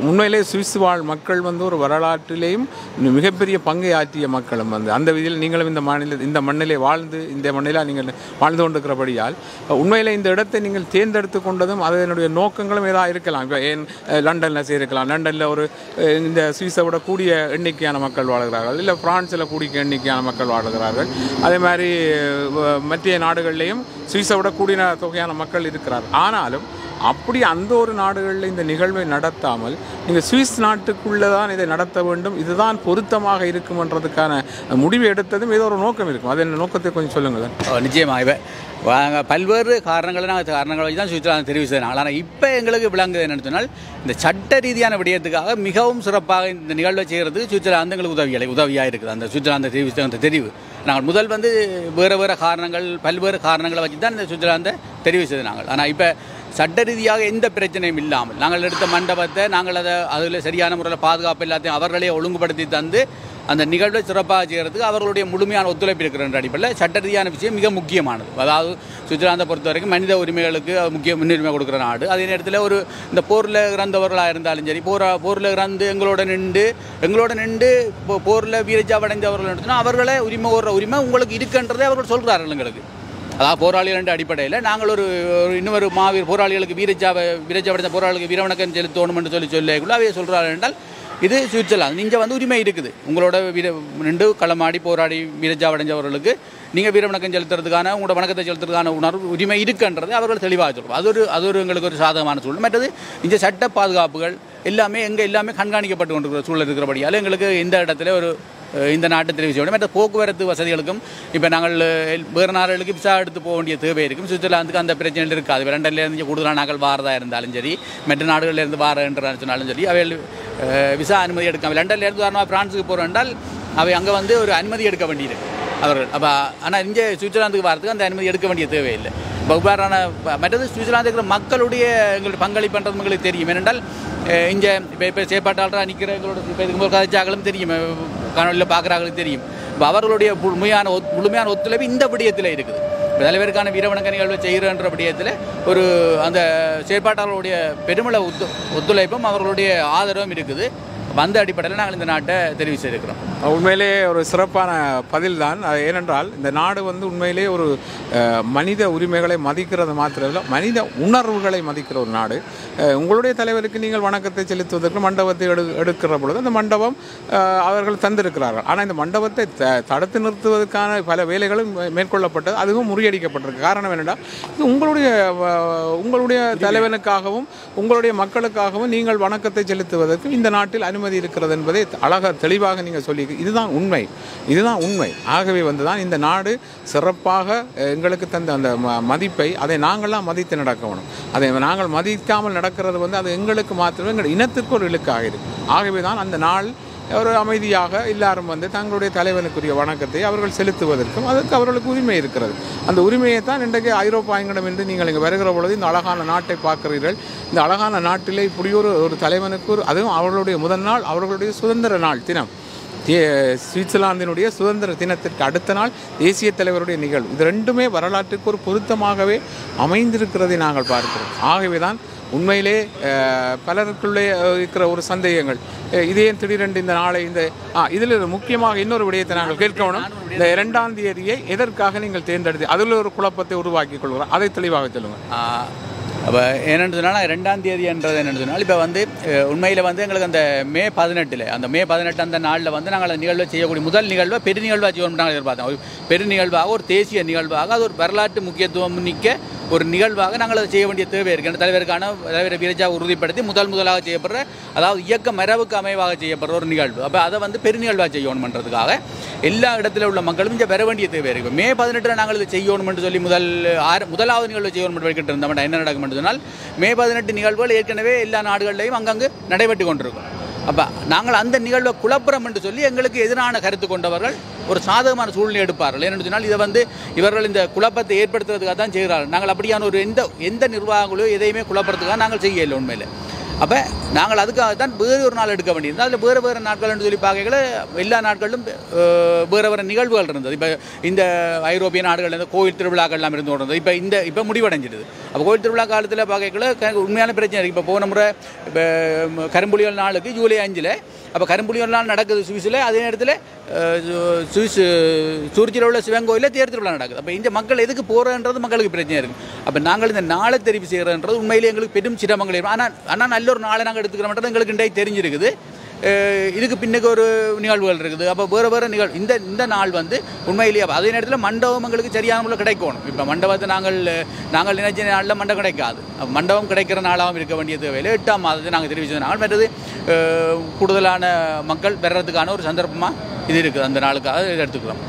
உண்மையிலே சுவிஸ் வாழ் மக்கள் வந்து ஒரு வரலாற்றிலேயும் மிகப்பெரிய பங்கை ஆற்றிய மக்களும் வந்து அந்த விதியில் நீங்களும் இந்த மண்ணிலே வாழ்ந்து இந்த மண்ணில் நீங்கள் வாழ்ந்து கொண்டிருக்கிறபடியால் உண்மையில் இந்த இடத்தை நீங்கள் தேர்ந்தெடுத்து கொண்டதும் அதனுடைய நோக்கங்களும் ஏதாவது இருக்கலாம். இப்போ ஏன் லண்டனில் செய்திருக்கலாம், லண்டனில் ஒரு இந்த சுவிஸை விட கூடிய எண்ணிக்கையான மக்கள் வாழ்கிறார்கள், இல்லை பிரான்ஸில் கூடிய எண்ணிக்கையான மக்கள் வாழ்கிறார்கள், அதே மாதிரி மற்ற நாடுகள்லேயும் சுவிஸை விட கூடிய தொகையான மக்கள் இருக்கிறார். ஆனாலும் அப்படி அந்த ஒரு நாடுகளில் இந்த நிகழ்வை நடத்தாமல் நீங்கள் சுவிஸ் நாட்டுக்குள்ளே தான் இதை நடத்த வேண்டும், இதுதான் பொருத்தமாக இருக்கும்ன்றதுக்கான முடிவு எடுத்ததும் ஏதோ ஒரு நோக்கம் இருக்கும். அது என்ன நோக்கத்தை கொஞ்சம் சொல்லுங்கள். நிச்சயமாக பல்வேறு காரணங்களை வச்சு தான் சுவிட்சர்லாந்து தெரிவு செய்தாங்க. ஆனால் இப்போ எங்களுக்கு விளங்குது என்னென்னு சொன்னால் இந்த சட்ட ரீதியான விடயத்துக்காக மிகவும் சிறப்பாக இந்த நிகழ்வை செய்கிறதுக்கு சுவிட்சர்லாந்து எங்களுக்கு உதவியாக இருக்குது. அந்த சுவிட்சர்லாந்து அந்த தெரிவு நாங்கள் முதல் வேறு காரணங்கள் பல்வேறு காரணங்களை வச்சு தான் இந்த சுவிட்சர்லாந்தை தெரிவு செய்தாங்க. ஆனால் இப்போ சட்ட ரீதியாக எந்த பிரச்சனையும் இல்லாமல் நாங்கள் எடுத்த மண்டபத்தை நாங்கள் அதில் சரியான முறையில் பாதுகாப்பு எல்லாத்தையும் அவர்களே ஒழுங்குபடுத்தி தந்து அந்த நிகழ்வை சிறப்பாக செய்கிறதுக்கு அவர்களுடைய முழுமையான ஒத்துழைப்பு இருக்கிற அடிப்படையில் சட்ட ரீதியான விஷயம் மிக முக்கியமானது. அதாவது சுவிட்சர்லாந்தை பொறுத்த வரைக்கும் மனித உரிமைகளுக்கு முக்கிய முன்னுரிமை கொடுக்குற நாடு. அதே நேரத்தில் ஒரு இந்த போரில் இறந்தவர்களாக இருந்தாலும் சரி, போரில் இறந்து எங்களோட நின்று போரில் வீரச்சாவடைந்தவர்கள் எடுத்துனா அவர்களே உரிமை உங்களுக்கு இருக்குன்றதை அவர்கள் சொல்கிறார்கள் எங்களுக்கு. அதாவது போராளிகள் என்ற அடிப்படையில் நாங்கள் இன்னொரு போராளிகளுக்கு வீரச்சாவடைந்த போராளிகளுக்கு வீரவணக்கம் செலுத்தணும் என்று சொல்லக்குள்ள அவையை சொல்கிறார்கள் என்றால் இது சுவிட்சர்லாந்து நீங்கள் உரிமை இருக்குது. உங்களோட நின்று களமாடி போராடி வீரச்சாவடைஞ்சவர்களுக்கு நீங்கள் வீரவணக்கம் செலுத்துறதுக்கான உங்களோட வணக்கத்தை செலுத்துறதுக்கான உரிமை இருக்குன்றது அவர்கள் தெளிவாக சொல்லுவோம். அது எங்களுக்கு ஒரு சாதகமான சூழல். மற்றது இந்த சட்ட பாதுகாப்புகள் எல்லாமே கண்காணிக்கப்பட்டு கொண்டிருக்கிற சூழல் இருக்கிறபடியால் எங்களுக்கு இந்த இடத்துல இந்த நாட்டை தெரிவு செய்ய வேண்டும். மற்ற போக்குவரத்து வசதிகளுக்கும் இப்போ நாங்கள் வேறு நாடுகளுக்கு விசா எடுத்து போக வேண்டிய தேவை இருக்கும். சுவிட்சர்லாந்துக்கு அந்த பிரச்சனைகள் இருக்காது. லண்டன்லேருந்து கூடுதலாக நாங்கள் வாரதாக இருந்தாலும் சரி, மற்ற நாடுகளிலிருந்து வாரன்ற சொன்னாலும் சரி, அவை விசா அனுமதி எடுக்காமல் லண்டன்லேருந்து உதாரணமாக பிரான்ஸுக்கு போகிறோம் என்றால் அவை அங்கே ஒரு அனுமதி எடுக்க வேண்டியிருக்கு அவர்கள். அப்போ ஆனால் இங்கே சுவிட்சர்லாந்துக்கு வரதுக்கு அந்த அனுமதி எடுக்க வேண்டிய தேவையில்லை. இவ்வாறான மற்றது சுவிட்சர்லாந்து இருக்கிற மக்களுடைய எங்களுடைய பங்களிப்புன்றது உங்களுக்கு தெரியும். ஏனென்றால் இங்கே இப்போ செயற்பாட்டாளராக நிற்கிற எங்களோட இப்போ இதுக்கு கதைச்சாக்களும் தெரியும், காணொலியில் பார்க்குறாங்களுக்கு தெரியும். இப்போ அவர்களுடைய முழுமையான ஒத்துழைப்பு இந்த விடயத்தில் இருக்குது. தலைவருக்கான வீரவணக்க நிகழ்வை செய்கிறன்ற விடயத்தில் அந்த செயற்பாட்டாளர்களுடைய பெருமள ஒத்துழைப்பும் அவர்களுடைய ஆதரவும் இருக்குது. அந்த அடிப்படையில் நாங்கள் இந்த நாட்டை தெரிவு செய்திருக்கிறோம். உண்மையிலே ஒரு சிறப்பான பதில் தான். ஏனென்றால் இந்த நாடு உண்மையிலே ஒரு மனித உரிமைகளை மதிக்கிறது மாத்திரமில்லை, மனித உணர்வுகளை மதிக்கிற ஒரு நாடு. உங்களுடைய தலைவருக்கு நீங்கள் வணக்கத்தை செலுத்துவதற்கு மண்டபத்தை எடுக்கிற பொழுது அந்த மண்டபம் அவர்கள் தந்திருக்கிறார்கள். ஆனால் இந்த மண்டபத்தை தடுத்து நிறுத்துவதற்கான பல வேலைகளும் மேற்கொள்ளப்பட்டது, அதுவும் முறியடிக்கப்பட்டிருக்கு. காரணம் என்னென்றால் இது உங்களுடைய தலைவனுக்காகவும் உங்களுடைய மக்களுக்காகவும் நீங்கள் வணக்கத்தை செலுத்துவதற்கு இந்த நாட்டில் அனுமதி இருக்கிறது என்பதை அழகாக தெளிவாக நீங்கள் சொல்லி இதுதான் உண்மை. ஆகவே தான் இந்த நாடு சிறப்பாக எங்களுக்கு தந்த அந்த மதிப்பை அதை நாங்கள்லாம் மதித்து நடக்கணும். அதை நாங்கள் மதிக்காமல் நடக்கிறது அது எங்களுக்கு மாத்திரமே எங்கள் இனத்திற்கு ஒரு இழுக்காக இருக்குது. ஆகவே தான் அந்த நாள் ஒரு அமைதியாக எல்லாரும் தங்களுடைய தலைவனுக்குரிய வணக்கத்தை அவர்கள் செலுத்துவதற்கும் அதற்கு அவர்களுக்கு உரிமை இருக்கிறது. அந்த உரிமையை தான் இன்றைக்கு ஐரோப்பாயங்களிடம் என்று நீங்கள் இங்கே வருகிற பொழுது இந்த அழகான நாட்டை பார்க்கிறீர்கள். இந்த அழகான நாட்டிலே இப்படி ஒரு தலைவனுக்கு அதுவும் அவர்களுடைய முதல் நாள் அவர்களுடைய சுதந்திர நாள் தினம், சுவிட்சர்லாந்தினுடைய சுதந்திர தினத்திற்கு அடுத்த நாள் தேசிய தலைவருடைய நிகழ்வு, இது ரெண்டுமே வரலாற்றுக்கு ஒரு பொருத்தமாகவே அமைந்திருக்கிறதை நாங்கள் பார்க்கிறோம். ஆகவே தான் உண்மையிலே பலருக்குள்ளே இருக்கிற ஒரு சந்தேகங்கள் இதே திடீரென்று இந்த நாளை இதில் முக்கியமாக இன்னொரு விடயத்தை நாங்கள் கேட்கணும். இந்த 2ஆம் தேதியை எதற்காக நீங்கள் தேர்ந்தெடுத்து அதில் ஒரு குழப்பத்தை உருவாக்கி கொள்கிறோம், அதை தெளிவாக சொல்லுங்கள். அப்போ என்னென்னு சொன்னால் 2ஆம் தேதின்றது என்னென்னு சொன்னால் இப்போ உண்மையில் எங்களுக்கு அந்த மே 18 அந்த நாளில் நாங்கள் அந்த நிகழ்வை செய்யக்கூடிய முதல் நிகழ்வை பெரு நிகழ்வாக செய்யணும் நாங்கள் எதிர்பார்த்தோம். ஒரு பெரு நிகழ்வாக ஒரு தேசிய நிகழ்வாக அது ஒரு வரலாற்று முக்கியத்துவம் மிக்க ஒரு நிகழ்வாக நாங்கள் அதை செய்ய வேண்டிய தேவை இருக்குது. தலைவரை வீரச்சாவை உறுதிப்படுத்தி முதலாக செய்யப்படுற, அதாவது இயக்க மரபுக்கு அமைவாக செய்யப்படுற ஒரு நிகழ்வு. அப்போ அதை பெரு நிகழ்வாக செய்யணும்ன்றதுக்காக எல்லா இடத்துல உள்ள மக்களும் இங்கே வர வேண்டிய தேவை இருக்குது. மே 18 நாங்கள் இதை செய்யணும் என்று சொல்லி முதலாவது நிகழ்வு செய்யணும் என்று வைக்கிட்டு இருந்தோம். என்ன நடக்கும் என்று சொன்னால் மே 18 நிகழ்வுகள் ஏற்கனவே எல்லா நாடுகளிலையும் அங்கங்கு நடைபெற்று கொண்டிருக்கும். அப்போ நாங்கள் அந்த நிகழ்வை குழப்பம் என்று சொல்லி எங்களுக்கு எதிரான கருத்து கொண்டவர்கள் ஒரு சாதகமான சூழ்நிலை எடுப்பார்கள். ஏன்னு சொன்னால் இதை இவர்கள் இந்த குழப்பத்தை ஏற்படுத்துறதுக்காக தான் செய்கிறார்கள். நாங்கள் அப்படியான ஒரு எந்த நிர்வாகங்களோ எதையுமே குழப்பறதுக்காக நாங்கள் செய்யலை உண்மையில். அப்போ நாங்கள் அதுக்காக தான் வேறு ஒரு நாள் எடுக்க வேண்டியிருந்தது. அதில் வேறு நாட்கள்னு சொல்லி பார்க்கல எல்லா நாட்களிலும் வேறு நிகழ்வுகள் இருந்தது. இப்போ இந்த ஐரோப்பிய நாடுகள் கோயில் திருவிழாக்கள்லாம் இருந்து கொண்டிருந்தது. இப்போ முடிவடைஞ்சிடுது. அப்போ கோயில் திருவிழா காலத்தில் பார்க்கல உண்மையான பிரச்சனை இருக்குது. இப்போ போன முறை கரும்புலிகள் நாளுக்கு ஜூலை 5 அப்போ கரும்புலிகள் நாள் நடக்குது சுவிஸில். அதே நேரத்தில் சுவிஸ் சூரிச்சியில் உள்ள சிவன் கோயிலில் தேர் திருவிழா நடக்குது. அப்போ இந்த மக்கள் எதுக்கு போகிறன்றது மக்களுக்கு பிரச்சனை இருக்குது. அப்போ நாங்கள் இந்த நாளை தெரிவு செய்கிறன்றது உண்மையிலே எங்களுக்கு பெரும் சிரமங்கள் இருக்கும். ஆனால் நல்ல ஒரு நாளை நாங்கள் எடுத்துக்கிறோம்ன்றது எங்களுக்கு இன்றைக்கு தெரிஞ்சிருக்குது. இதுக்கு பின்னுக்கு ஒரு நிகழ்வுகள் இருக்குது. அப்போ வேறு இந்த நாள் வந்து உண்மையிலேயே அதே நேரத்தில் மண்டபம் எங்களுக்கு சரியான முறையில் கிடைக்கணும். இப்போ மண்டபத்தை நாங்கள் நினைச்ச நாளில் மண்டபம் கிடைக்காது. மண்டபம் கிடைக்கிற நாளாகவும் இருக்க வேண்டிய தேவையில் 8ஆம் மாதத்தை நாங்கள் தெரிவித்த நாள் மற்றது கூடுதலான மக்கள் பெறறதுக்கான ஒரு சந்தர்ப்பமாக இது இருக்குது. அந்த நாளுக்காக எடுத்துக்கலாம்.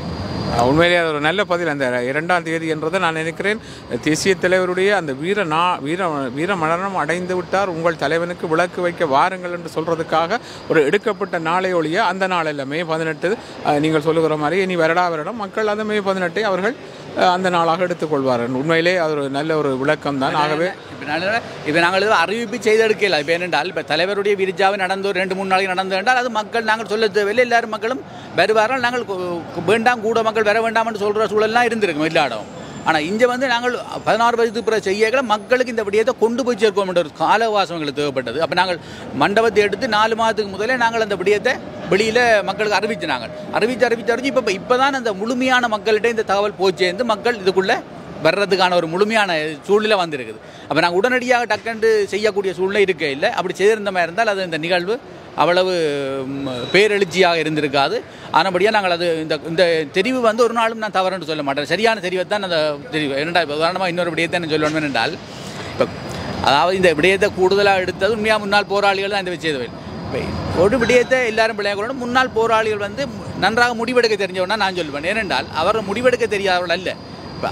உண்மையிலேயே அது ஒரு நல்ல பதில். அந்த 2ஆம் தேதி என்றதை நான் நினைக்கிறேன் தேசிய தலைவருடைய அந்த வீர மரணம் அடைந்து விட்டார், உங்கள் தலைவனுக்கு விளக்கு வைக்க வாருங்கள் என்று சொல்கிறதுக்காக ஒரு எடுக்கப்பட்ட நாளை ஒழிய அந்த நாள் இல்லை. மே 18 நீங்கள் சொல்லுகிற மாதிரி இனி வருடம் மக்கள் அந்த மே 18 அவர்கள் அந்த நாளாக எடுத்துக்கொள்வார்கள். உண்மையிலே அது ஒரு நல்ல ஒரு விளக்கம் தான். ஆகவே இப்போ நாங்கள் அறிவிப்பு செய்தெடுக்கல. இப்போ என்னென்றால் இப்போ தலைவருடைய விரிஜாவை நடந்து ஒரு 2-3 நாளைக்கு நடந்து என்றால் அது மக்கள் நாங்கள் சொல்ல தேவையில்லை. எல்லாரும் மக்களும் வருவார்கள். நாங்கள் வேண்டாம் கூட மக்கள் வர வேண்டாம் என்று சொல்கிற சூழல்லாம் இருந்திருக்கும் எல்லா இடம். ஆனால் இங்கே வந்து நாங்கள் 16 வயதுக்கு பிறகு செய்யகளை மக்களுக்கு இந்த விடயத்தை கொண்டு போய் சேர்க்கணும் என்ற ஒரு காலவாசம் எங்களுக்கு தேவைப்பட்டது. அப்போ நாங்கள் மண்டபத்தை எடுத்து 4 மாதத்துக்கு முதலே நாங்கள் அந்த விடயத்தை வெளியில் மக்களுக்கு அறிவிச்சு இப்போ தான் அந்த முழுமையான மக்கள்கிட்ட இந்த தகவல் போய் சேர்ந்து மக்கள் இதுக்குள்ளே வர்றதுக்கான ஒரு முழுமையான சூழ்நிலை வந்திருக்குது. அப்போ நாங்கள் உடனடியாக டக்கண்டு செய்யக்கூடிய சூழ்நிலை இருக்க இல்லை. அப்படி செய்திருந்த மாதிரி இருந்தால் அது இந்த நிகழ்வு அவ்வளவு பேரெழுச்சியாக இருந்திருக்காது. ஆனபடியாக நாங்கள் அது இந்த தெரிவு வந்து ஒரு நாளும் நான் தவறுன்னு சொல்ல மாட்டேன். சரியான தெரிவை தான் அந்த தெரிவு. என்னடா உதாரணமாக இன்னொரு விடயத்தை நான் சொல்லணும் என்றால் இப்போ அதாவது இந்த விடயத்தை கூடுதலாக எடுத்தது உண்மையாக முன்னாள் போராளிகள் தான் இந்த விஷயத்தை ஒரு விடயத்தை எல்லாரும் பிள்ளைங்களோட முன்னாள் போராளிகள் வந்து நன்றாக முடிவெடுக்க தெரிஞ்சவனா நான் சொல்லுவேன். ஏனென்றால் அவர் முடிவெடுக்க தெரியாதவர்கள் அல்ல.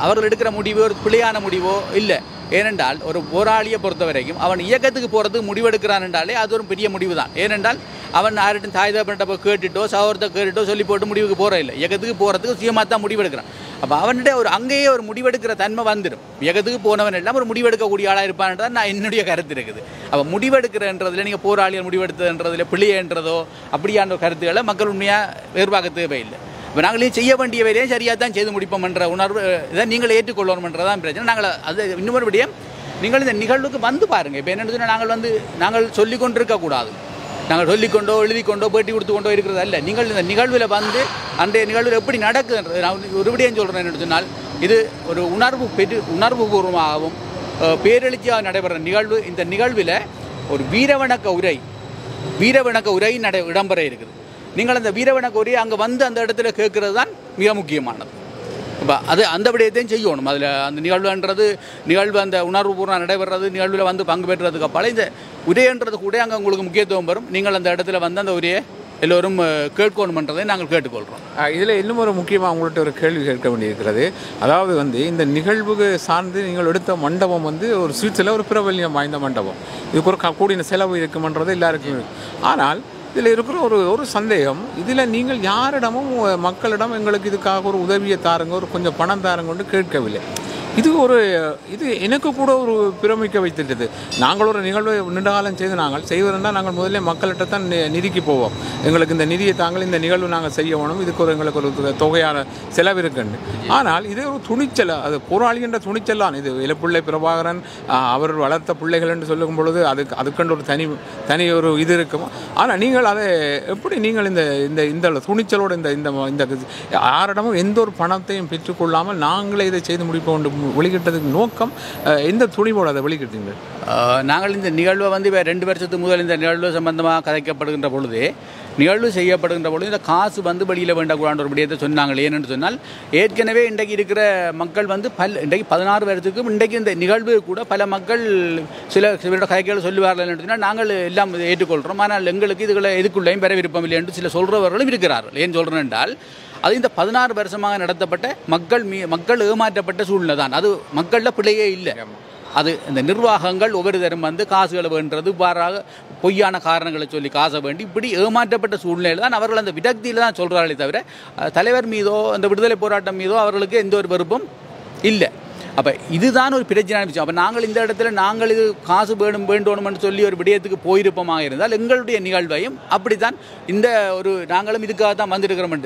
அவர்கள் எடுக்கிற முடிவு ஒரு பிழையான முடிவோ இல்லை. ஏனென்றால் ஒரு போராளியை பொறுத்த வரைக்கும் அவன் இயக்கத்துக்கு போகிறதுக்கு முடிவெடுக்கிறான் என்றாலே அது ஒரு பெரிய முடிவு தான். ஏனென்றால் அவன் யார்கிட்டும் தாய் தகப்பன்கிட்ட கேட்டுட்டோ சகோதரத்தை கேட்டுட்டோ சொல்லி போட்டு முடிவுக்கு போகிற இல்லை. இயக்கத்துக்கு போகிறதுக்கு சுயமாக தான் முடிவெடுக்கிறான். அப்போ அவன்கிட்ட அங்கேயே ஒரு முடிவெடுக்கிற தன்மை வந்துடும். இயக்கத்துக்கு போனவன் எல்லாம் ஒரு முடிவெடுக்கக்கூடிய ஆளாக இருப்பான்ன்றது நான் என்னுடைய கருத்து இருக்குது. அப்போ முடிவெடுக்கிறன்றதில் நீங்கள் போராளிகள் முடிவெடுத்ததுன்றதில் பிள்ளைன்றதோ அப்படியான ஒரு கருத்துக்களை மக்கள் உண்மையாக எதிர்பார்க்க தேவையில்லை. இப்போ நாங்களே செய்ய வேண்டிய வேலையை சரியாக தான் செய்து முடிப்போம் என்ற உணர்வு இதை நீங்கள் ஏற்றுக்கொள்ளணும்ன்றதான் பிரச்சனை. நாங்கள் அது இன்னொரு விடயம் நீங்கள் இந்த நிகழ்வுக்கு வந்து பாருங்கள். இப்போ என்னென்னு சொன்னால் நாங்கள் சொல்லிக் கொண்டிருக்கக்கூடாது. நாங்கள் சொல்லிக்கொண்டோ எழுதிக்கொண்டோ பேட்டி கொடுத்து கொண்டோ இருக்கிறது அல்ல. நீங்கள் இந்த நிகழ்வில் வந்து அன்றைய நிகழ்வில் எப்படி நடக்குதுன்றது நான் ஒரு விடயம் சொல்கிறேன். என்று சொன்னால் இது ஒரு உணர்வுபூர்வமாகவும் பேரெழுச்சியாக நடைபெற நிகழ்வு. இந்த நிகழ்வில் ஒரு வீரவணக்க உரை இடம்பெற இருக்குது. நீங்கள் அந்த வீரவணக்க உரையை அங்கே வந்து அந்த இடத்துல கேட்கறது தான் மிக முக்கியமானது. இப்போ அது அந்த விடயத்தையும் செய்யணும். அதில் அந்த நிகழ்வு அந்த உணர்வுபூர்வம் நடைபெறது நிகழ்வில் வந்து பங்கு பெற்றதுக்கு அப்பால் இந்த உரைன்றது கூட அங்கே உங்களுக்கு முக்கியத்துவம் வரும். நீங்கள் அந்த இடத்துல வந்து அந்த உரையை எல்லோரும் கேட்கணுமன்றதை நாங்கள் கேட்டுக்கொள்கிறோம். இதில் இன்னும் ஒரு முக்கியமாக உங்கள்கிட்ட ஒரு கேள்வி கேட்க வேண்டியிருக்கிறது. அதாவது வந்து இந்த நிகழ்வுக்கு சார்ந்து நீங்கள் எடுத்த மண்டபம் வந்து ஒரு சுவிட்சில் ஒரு பிரபல்யம் வாய்ந்த மண்டபம். இதுக்கு ஒரு கூடின செலவு இருக்குமன்றது எல்லாருக்கும். ஆனால் இதில் இருக்கிற ஒரு சந்தேகம், இதில் நீங்கள் யாரிடமும் மக்களிடம் எங்களுக்கு இதுக்காக ஒரு உதவியை தாருங்க, ஒரு கொஞ்சம் பணம் தாருங்கன்னு கேட்கவில்லை. இது எனக்கு கூட ஒரு பிரமிக்க வைத்திருக்கிறது. நாங்கள் ஒரு நிகழ்வை நீண்ட காலம் செய்வதென்றால் நாங்கள் முதல்ல மக்கள்கிட்ட தான் நிதிக்கு போவோம். எங்களுக்கு இந்த நிதியை தாங்கள் இந்த நிகழ்வு நாங்கள் செய்யணும், இதுக்கு எங்களுக்கு ஒரு தொகையான செலவு இருக்குன்னு. ஆனால் இது ஒரு துணிச்சல், அது போராளி என்ற துணிச்சலான். இது இளப்பிள்ளை பிரபாகரன் அவர் வளர்த்த பிள்ளைகள் என்று சொல்லும் பொழுது அதுக்கென்று ஒரு தனி ஒரு இது இருக்கும். ஆனால் நீங்கள் அதை எப்படி நீங்கள் இந்த துணிச்சலோடு இந்த யாரிடமும் எந்த ஒரு பணத்தையும் பெற்றுக்கொள்ளாமல் நாங்களே இதை செய்து முடிப்போம் வெளியிட்டதுக்கு நோக்கம் எந்த துணிவோடு அதை வெளியிட்டீங்க? நாங்கள் இந்த நிகழ்வை வந்து 2 வருஷத்துக்கு முதல் இந்த நிகழ்வு சம்பந்தமாக கதைக்கப்படுகின்ற பொழுது நிகழ்வு செய்யப்படுகின்ற பொழுது இந்த காசு வந்து வெளியில் வேண்டக்கூடாது ஒரு விடயத்தை சொன்னாங்க. ஏன்னு சொன்னால் ஏற்கனவே இன்றைக்கு இருக்கிற மக்கள் வந்து இன்றைக்கு 16 வருஷத்துக்கும் இன்றைக்கு இந்த நிகழ்வு கூட பல மக்கள் சில கதைகளை சொல்லுவார்கள் என்று சொன்னால் நாங்கள் எல்லாம் ஏற்றுக்கொள்கிறோம். ஆனால் எங்களுக்கு இதுக்குள்ளேயும் பெற விருப்பம் இல்லை என்று சில சொல்கிறவர்களும் இருக்கிறார்கள். ஏன் சொல்கிறேன் என்றால் அது இந்த 16 வருஷமாக நடத்தப்பட்ட மக்கள் ஏமாற்றப்பட்ட சூழ்நிலை தான். அது மக்களில் பிழையே இல்லை. அது இந்த நிர்வாகங்கள் ஒவ்வொரு தரம் வந்து காசுகளை வேண்டது பாராக பொய்யான காரணங்களை சொல்லி காசை வேண்டி இப்படி ஏமாற்றப்பட்ட சூழ்நிலையில் தான் அவர்கள் அந்த விதக்தியில் தான் சொல்கிறார்களே தவிர தலைவர் மீதோ அந்த விடுதலை போராட்டம் மீதோ அவர்களுக்கு எந்த ஒரு விருப்பம் இல்லை. அப்போ இதுதான் ஒரு பிரச்சனையான விஷயம். அப்போ நாங்கள் இந்த இடத்துல நாங்கள் இது காசு வேண்டணும்னு சொல்லி ஒரு விடயத்துக்கு போயிருப்பமாக இருந்தால் எங்களுடைய நிகழ்வையும் அப்படித்தான் நாங்களும் இதுக்காக தான் வந்திருக்கிறோம்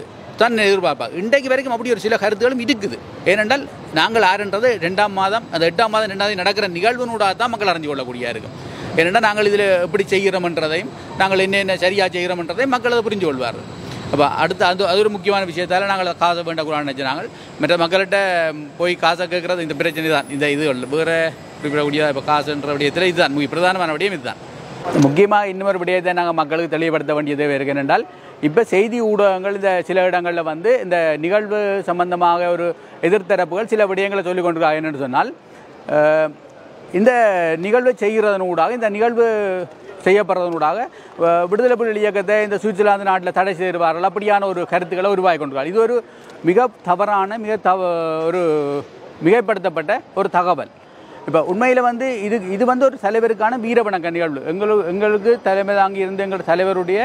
தான் எதிர்பார்ப்பாங்க. இன்றைக்கு வரைக்கும் அப்படி ஒரு சில கருத்துகளும் இருக்குது. ஏனென்றால் நாங்கள் ஆறுன்றது 2ஆம் மாதம் அந்த 8ஆம் மாதம் 2ஆம் நடக்கிற நிகழ்வுனூடாக தான் மக்கள் அறிஞ்சு கொள்ளக்கூடியா இருக்கும். ஏனென்றால் நாங்கள் இதில் எப்படி செய்கிறோம்ன்றதையும் நாங்கள் என்னென்ன சரியாக செய்கிறோம்ன்றதையும் மக்கள் அதை புரிஞ்சு கொள்வார்கள். அப்போ அடுத்து அது ஒரு முக்கியமான விஷயத்தால் நாங்கள் காசை வேண்டக்கூடாதுன்னு நினச்சினாங்க. மற்ற மக்கள்கிட்ட போய் காசை கேட்குறது இந்த பிரச்சனை தான். இந்த இது வேறு குறிப்பிடக்கூடிய இப்போ காசுன்ற விடயத்தில் இதுதான் பிரதானமான விடயம். இதுதான் முக்கியமாக இன்னொரு விடயத்தை நாங்கள் மக்களுக்கு தெளிவுபடுத்த வேண்டியது இருக்கு. என்னென்றால் இப்போ செய்தி ஊடகங்கள் இந்த சில இடங்களில் வந்து இந்த நிகழ்வு சம்பந்தமாக ஒரு எதிர்த்தரப்புகள் சில விடயங்களை சொல்லிக் கொண்டிருக்காங்க. என்னென்னு சொன்னால் இந்த நிகழ்வை செய்கிறதனூடாக இந்த நிகழ்வு செய்யப்படுறதனூடாக விடுதலை புலிகள் இயக்கத்தை இந்த சுவிட்சர்லாந்து நாட்டில் தடை செய்வார்கள் அப்படியான ஒரு கருத்துக்களை உருவாக்கி கொண்டிருக்காங்க. இது ஒரு மிக தவறான ஒரு மிகைப்படுத்தப்பட்ட ஒரு தகவல். இப்போ உண்மையில் வந்து இது வந்து ஒரு தலைவருக்கான வீரவணக்க நிகழ்வு. எங்களுக்கு தலைமை தாங்கி இருந்த எங்கள் தலைவருடைய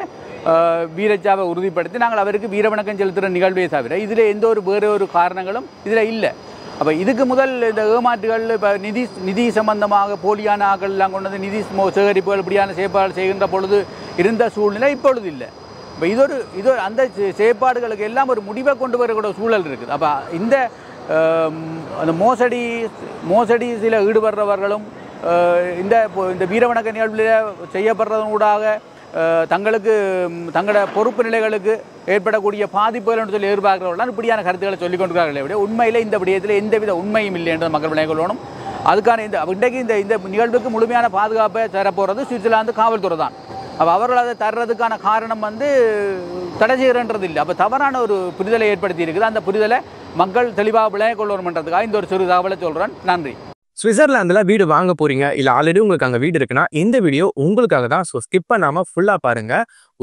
வீரச்சாவை உறுதிப்படுத்தி நாங்கள் அவருக்கு வீரவணக்கம் செலுத்துகிற நிகழ்வே தவிர இதில் எந்த ஒரு வேறு ஒரு காரணங்களும் இதில் இல்லை. அப்போ இதுக்கு முதல் இந்த ஏமாற்றுகள் இப்போ நிதி சம்பந்தமாக போலியான ஆக்கள் எல்லாம் கொண்டு வந்து நிதி சேகரிப்புகள் இப்படியான செயற்பாடு செய்கின்ற பொழுது இருந்த சூழ்நிலை இப்பொழுது இல்லை. இப்போ இது அந்த செயற்பாடுகளுக்கு எல்லாம் ஒரு முடிவை கொண்டு வரக்கூடிய சூழல் இருக்குது. அப்போ இந்த அந்த மோசடி சில ஈடுபடுறவர்களும் இந்த வீரவணக்க நிகழ்வில் செய்யப்படுறதனூடாக தங்களோட பொறுப்பு நிலைகளுக்கு ஏற்படக்கூடிய பாதிப்புகள் என்று சொல்லி எதிர்பார்க்கிறவர்கள் இப்படியான கருத்துக்களை சொல்லிக் கொண்டிருக்கிறார்களே விட உண்மையில் இந்த விடயத்தில் எந்தவித உண்மையும் இல்லை என்று மக்கள் விளங்கிக் கொள்ளணும். அதுக்கான இன்றைக்கு இந்த நிகழ்வுக்கு முழுமையான பாதுகாப்பை தரப்போகிறது சுவிட்சர்லாந்து காவல்துறை தான். அப்போ அவர்கள் அதை தர்றதுக்கான காரணம் வந்து தடை செய்கிறன்றது இல்லை. அப்போ தவறான ஒரு புரிதலை ஏற்படுத்தி இருக்குது. அந்த புரிதலை மக்கள் தெளிவாக விளங்கிக் கொள்ளணுன்றதுக்காக இந்த ஒரு சிறு தகவலை சொல்கிறேன். நன்றி. சுவிட்சர்லாந்துல வீடு வாங்க போறீங்க, இல்ல ஆல்ரெடி உங்களுக்கு அங்க வீடு இருக்குன்னா இந்த வீடியோ உங்களுக்காக தான். ஸோ ஸ்கிப் பண்ணாம ஃபுல்லா பாருங்க.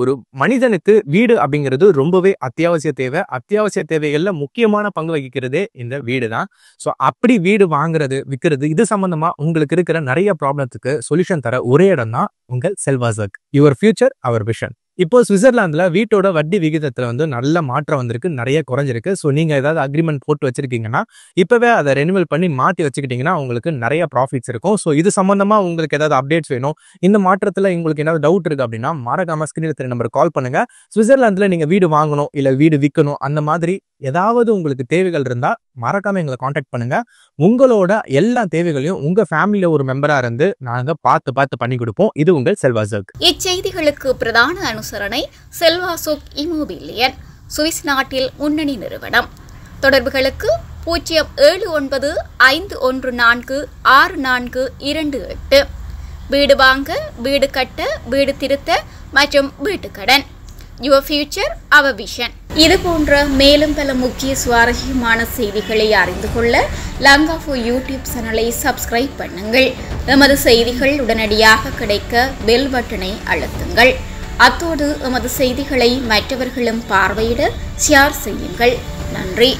ஒரு மனிதனுக்கு வீடு அப்படிங்கிறது ரொம்பவே அத்தியாவசிய தேவை. அத்தியாவசிய தேவைகள்ல முக்கியமான பங்கு வகிக்கிறதே இந்த வீடு தான். ஸோ அப்படி வீடு வாங்குறது விற்கிறது இது சம்பந்தமா உங்களுக்கு இருக்கிற நிறைய ப்ராப்ளத்துக்கு சொல்யூஷன் தர ஒரே இடம் தான் உங்கள் செல்வாசக். Your future our vision. இப்போ சுவிட்சர்லாந்துல வீட்டோட வட்டி விகிதத்துல வந்து நல்ல மாற்றம் வந்திருக்கு, நிறைய குறைஞ்சிருக்கு. ஸோ நீங்க ஏதாவது அக்ரிமெண்ட் போட்டு வச்சிருக்கீங்கன்னா இப்பவே அதை ரெனிவல் பண்ணி மாற்றி வச்சுக்கிட்டீங்கன்னா உங்களுக்கு நிறைய ப்ராஃபிட்ஸ் இருக்கும். ஸோ இது சம்பந்தமா உங்களுக்கு ஏதாவது அப்டேட்ஸ் வேணும், இந்த மாற்றத்துல உங்களுக்கு ஏதாவது டவுட் இருக்கு அப்படின்னா மறக்காம ஸ்கிரீன்ல தெரிய நம்பருக்கு கால் பண்ணுங்க. சுவிட்சர்லாந்துல நீங்க வீடு வாங்கணும் இல்ல வீடு விற்கணும் அந்த மாதிரி ஏதாவது உங்களுக்கு தேவைகள் இருந்தா மறக்காம எங்களை காண்டாக்ட் பண்ணுங்க. உங்களோட எல்லா தேவைகளையும் உங்க ஃபேமிலியில ஒரு மெம்பரா இருந்து நாங்க பார்த்து பண்ணி கொடுப்போம். இது உங்கள் செல்வாசக். இச்செய்திகளுக்கு பிரதான அனுசரணை செல்வாசோக் இமோபிலியன், சுவிஸ் நாட்டில் முன்னணி நிறுவனம். தொடர்புகளுக்கு 07951464428. வீடு வாங்க, வீடு கட்ட, வீடு திருத்த மற்றும் வீட்டுக்கடன். Your future our vision. இது போன்ற மேலும் பல முக்கிய சுவாரஸ்யமான செய்திகளை அறிந்து கொள்ள லங்காஃபோ யூடியூப் சேனலை சப்ஸ்கிரைப் பண்ணுங்கள். எமது செய்திகள் உடனடியாக கிடைக்க பெல் பட்டனை அழுத்துங்கள். அத்தோடு எமது செய்திகளை மற்றவர்களும் பார்வையிட ஷேர் செய்யுங்கள். நன்றி.